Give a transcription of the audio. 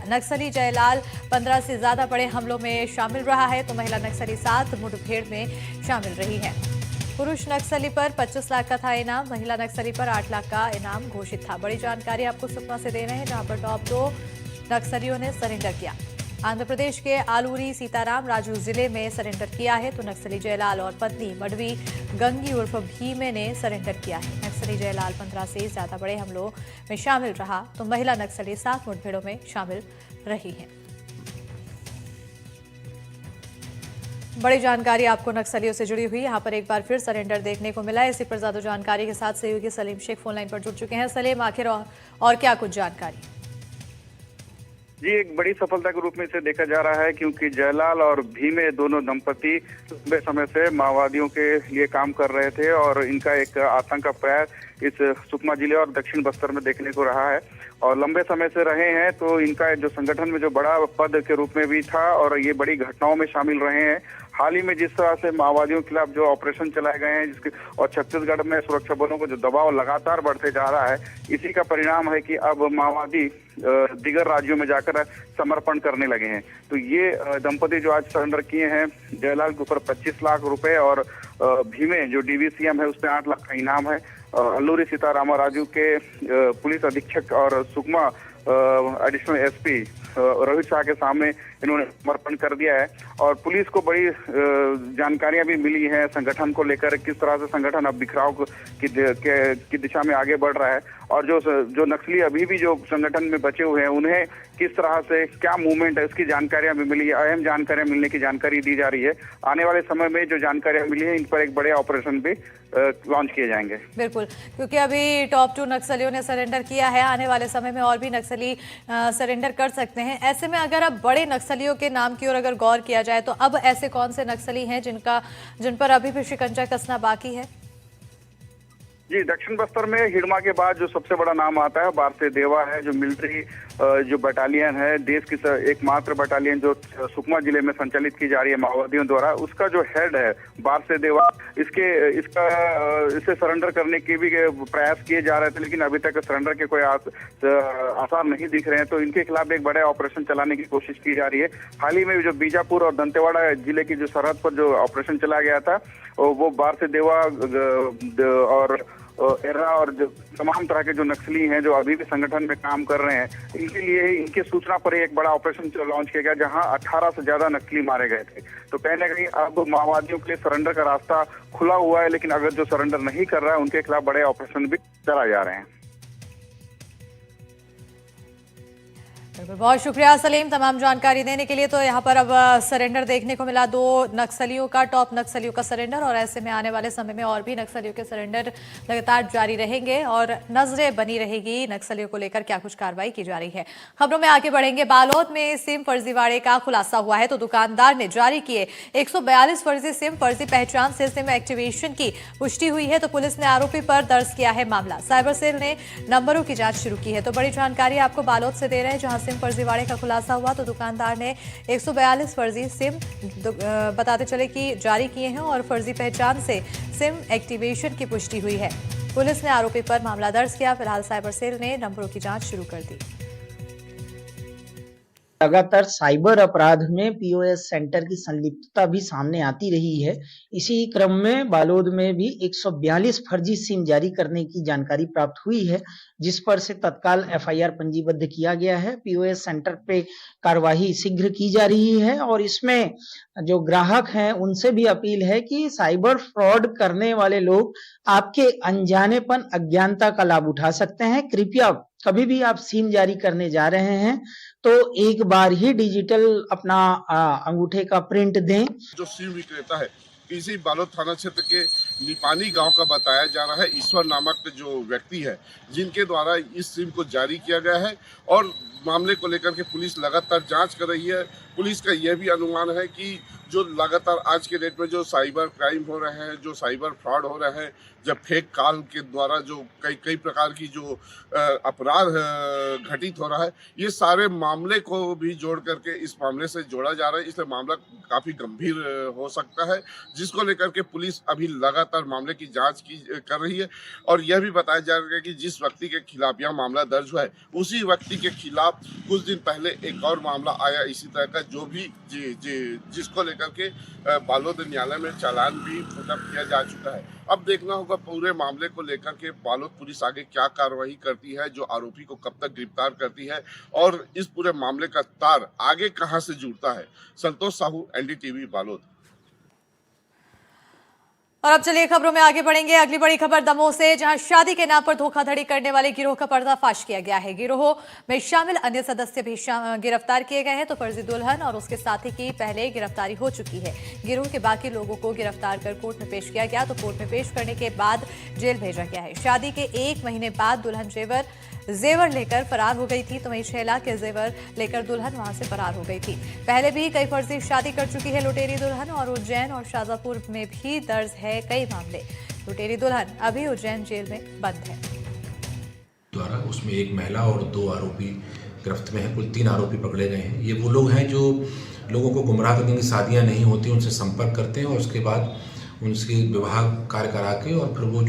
नक्सली जयलाल 15 से ज्यादा बड़े हमलों में शामिल रहा है तो महिला नक्सली 7 मुठभेड़ में शामिल रही है। पुरुष नक्सली पर 25 लाख का था इनाम, महिला नक्सली पर 8 लाख का इनाम घोषित था। बड़ी जानकारी आपको सुकमा से दे रहे हैं, जहां पर टॉप 2 नक्सलियों ने सरेंडर किया। आंध्र प्रदेश के आलूरी सीताराम राजू जिले में सरेंडर किया है तो नक्सली जयलाल और पत्नी मडवी गंगी उर्फ भीमे ने सरेंडर किया है। नक्सली जयलाल 15 से ज्यादा बड़े हमलों में शामिल रहा तो महिला नक्सली 7 मुठभेड़ों में शामिल रही है। बड़ी जानकारी आपको नक्सलियों से जुड़ी हुई, यहाँ पर एक बार फिर सरेंडर देखने को मिला है। इसी पर ज्यादा जानकारी के साथ सहयोगी सलीम शेख फोन लाइन पर जुड़ चुके हैं। सलीम, आखिर और क्या कुछ जानकारी? जी, एक बड़ी सफलता के रूप में इसे देखा जा रहा है क्योंकि जयलाल और भीमे दोनों दंपति लंबे समय से माओवादियों के लिए काम कर रहे थे और इनका एक आतंक का पैर इस सुकमा जिले और दक्षिण बस्तर में देखने को रहा है और लंबे समय से रहे हैं। तो इनका जो संगठन में जो बड़ा पद के रूप में भी था और ये बड़ी घटनाओं में शामिल रहे हैं। हाल ही में जिस तरह से माओवादियों के खिलाफ जो ऑपरेशन चलाए गए हैं जिसके और छत्तीसगढ़ में सुरक्षा बलों को जो दबाव लगातार बढ़ते जा रहा है, इसी का परिणाम है कि अब माओवादी दीगर राज्यों में जाकर समर्पण करने लगे हैं। तो ये दंपति जो आज सरेंडर किए हैं, जयलाल के ऊपर 25 लाख रुपए और भीमे जो डीवीसीएम है उसमें 8 लाख का इनाम है। अल्लूरी सीताराम राजू के पुलिस अधीक्षक और सुकमा एडिशनल एसपी रोहित शाह के सामने इन्होंने समर्पण कर दिया है और पुलिस को बड़ी जानकारियां भी मिली हैं संगठन को लेकर, किस तरह से संगठन अब बिखराव की दिशा में आगे बढ़ रहा है और जो नक्सली अभी भी जो संगठन में बचे हुए हैं उन्हें किस तरह से क्या मूवमेंट है उसकी जानकारियां भी मिली है। अहम जानकारियां मिलने की जानकारी दी जा रही है। आने वाले समय में जो जानकारियां मिली है इन पर एक बड़े ऑपरेशन भी लॉन्च किए जाएंगे। बिल्कुल, क्योंकि अभी टॉप 2 नक्सलियों ने सरेंडर किया है, आने वाले समय में और भी नक्सली सरेंडर कर सकते हैं। ऐसे में अगर अब बड़े नक्सलियों के नाम की ओर अगर गौर किया जाए तो अब ऐसे कौन से नक्सली हैं जिन पर अभी भी शिकंजा कसना बाकी है? जी, दक्षिण बस्तर में हिडमा के बाद जो सबसे बड़ा नाम आता है बारसे देवा है, जो मिलिट्री जो बटालियन है, देश की एकमात्र बटालियन जो सुकमा जिले में संचालित की जा रही है माओवादियों द्वारा, उसका जो हेड है बारसे देवा, इसे सरेंडर करने के भी प्रयास किए जा रहे थे लेकिन अभी तक सरेंडर के कोई आसार नहीं दिख रहे हैं। तो इनके खिलाफ एक बड़े ऑपरेशन चलाने की कोशिश की जा रही है। हाल ही में जो बीजापुर और दंतेवाड़ा जिले की जो सरहद पर जो ऑपरेशन चला गया था वो बारसे देवा और एर्रा और जो तमाम तरह के जो नक्सली हैं जो अभी भी संगठन में काम कर रहे हैं, इनके लिए इनके सूचना पर एक बड़ा ऑपरेशन लॉन्च किया गया जहां 18 से ज्यादा नक्सली मारे गए थे। तो कहीं ना कहीं अब माओवादियों के लिए सरेंडर का रास्ता खुला हुआ है, लेकिन अगर जो सरेंडर नहीं कर रहा है उनके खिलाफ बड़े ऑपरेशन भी चलाए जा रहे हैं। बहुत शुक्रिया सलीम तमाम जानकारी देने के लिए। तो यहाँ पर अब सरेंडर देखने को मिला 2 नक्सलियों का, टॉप नक्सलियों का सरेंडर, और ऐसे में आने वाले समय में और भी नक्सलियों के सरेंडर लगातार जारी रहेंगे और नजरें बनी रहेगी नक्सलियों को लेकर क्या कुछ कार्रवाई की जा रही है। खबरों में आगे बढ़ेंगे। बालोद में सिम फर्जीवाड़े का खुलासा हुआ है तो दुकानदार ने जारी किए 142 फर्जी सिम, फर्जी पहचान से सिम एक्टिवेशन की पुष्टि हुई है तो पुलिस ने आरोपी पर दर्ज किया है मामला। साइबर सेल ने नंबरों की जांच शुरू की है। तो बड़ी जानकारी आपको बालोद से दे रहे हैं, जहां सिम फर्जीवाड़े का खुलासा हुआ तो दुकानदार ने 142 फर्जी सिम बताते चले कि जारी किए हैं और फर्जी पहचान से सिम एक्टिवेशन की पुष्टि हुई है। पुलिस ने आरोपी पर मामला दर्ज किया। फिलहाल साइबर सेल ने नंबरों की जांच शुरू कर दी। लगातार साइबर अपराध में पीओएस सेंटर की संलिप्तता भी सामने आती रही है। इसी क्रम में बालोद में भी 142 फर्जी सिम जारी करने की जानकारी प्राप्त हुई है, जिस पर से तत्काल एफआईआर पंजीबद्ध किया गया है। पीओएस सेंटर पे कार्यवाही शीघ्र की जा रही है और इसमें जो ग्राहक हैं उनसे भी अपील है कि साइबर फ्रॉड करने वाले लोग आपके अनजानेपन, अज्ञानता का लाभ उठा सकते हैं। कृपया कभी भी आप सिम जारी करने जा रहे हैं तो एक बार ही डिजिटल अपना अंगूठे का प्रिंट दें। जो सिम विक्रेता है किसी बालोद थाना क्षेत्र के निपानी गांव का बताया जा रहा है, ईश्वर नामक जो व्यक्ति है जिनके द्वारा इस सिम को जारी किया गया है और मामले को लेकर के पुलिस लगातार जांच कर रही है। पुलिस का यह भी अनुमान है कि जो लगातार आज के डेट में जो साइबर क्राइम हो रहे हैं, जो साइबर फ्रॉड हो रहे हैं, जब फेक कॉल के द्वारा जो कई प्रकार की जो अपराध घटित हो रहा है, ये सारे मामले को भी जोड़ करके इस मामले से जोड़ा जा रहा है। इसलिए मामला काफ़ी गंभीर हो सकता है, जिसको लेकर के पुलिस अभी लगातार मामले की जांच कर रही है। और यह भी बताया जा रहा है कि जिस व्यक्ति के खिलाफ यह मामला दर्ज हुआ है, उसी व्यक्ति के खिलाफ कुछ दिन पहले एक और मामला आया इसी तरह का, जो भी जिसको लेकर के बालोद न्यायालय में चालान भी मतलब किया जा चुका है। अब देखना होगा पूरे मामले को लेकर के बालोद पुलिस आगे क्या कार्रवाई करती है, जो आरोपी को कब तक गिरफ्तार करती है और इस पूरे मामले का तार आगे कहां से जुड़ता है। संतोष साहू, एनडीटीवी, बालोद। और अब चलिए खबरों में आगे बढ़ेंगे। अगली बड़ी खबर दमोह से, जहां शादी के नाम पर धोखाधड़ी करने वाले गिरोह का पर्दाफाश किया गया है। गिरोह में शामिल अन्य सदस्य भी गिरफ्तार किए गए हैं। तो फर्जी दुल्हन और उसके साथी की पहले गिरफ्तारी हो चुकी है। गिरोह के बाकी लोगों को गिरफ्तार कर कोर्ट में पेश किया गया। तो कोर्ट में पेश करने के बाद जेल भेजा गया है। शादी के 1 महीने बाद दुल्हन जेवर लेकर फरार हो गई थी। तो वहीं 6 लाख के जेवर लेकर दुल्हन वहां से फरार हो गई थी। पहले भी कई फर्जी शादी कर चुकी है लुटेरी दुल्हन, और उज्जैन और शाजापुर में भी दर्ज है कई मामले। लुटेरी दुल्हन अभी उज्जैन जेल में बंद है। द्वारा उसमें एक महिला और 2 आरोपी गिरफ्त में हैं। कुल 3 आरोपी पकड़े गए हैं। ये वो लोग हैं जो लोगों को गुमराह करने की शादियां नहीं होती उनसे संपर्क करते हैं और उसके बाद उनसे विवाह कार्य करा के और फिर वो जो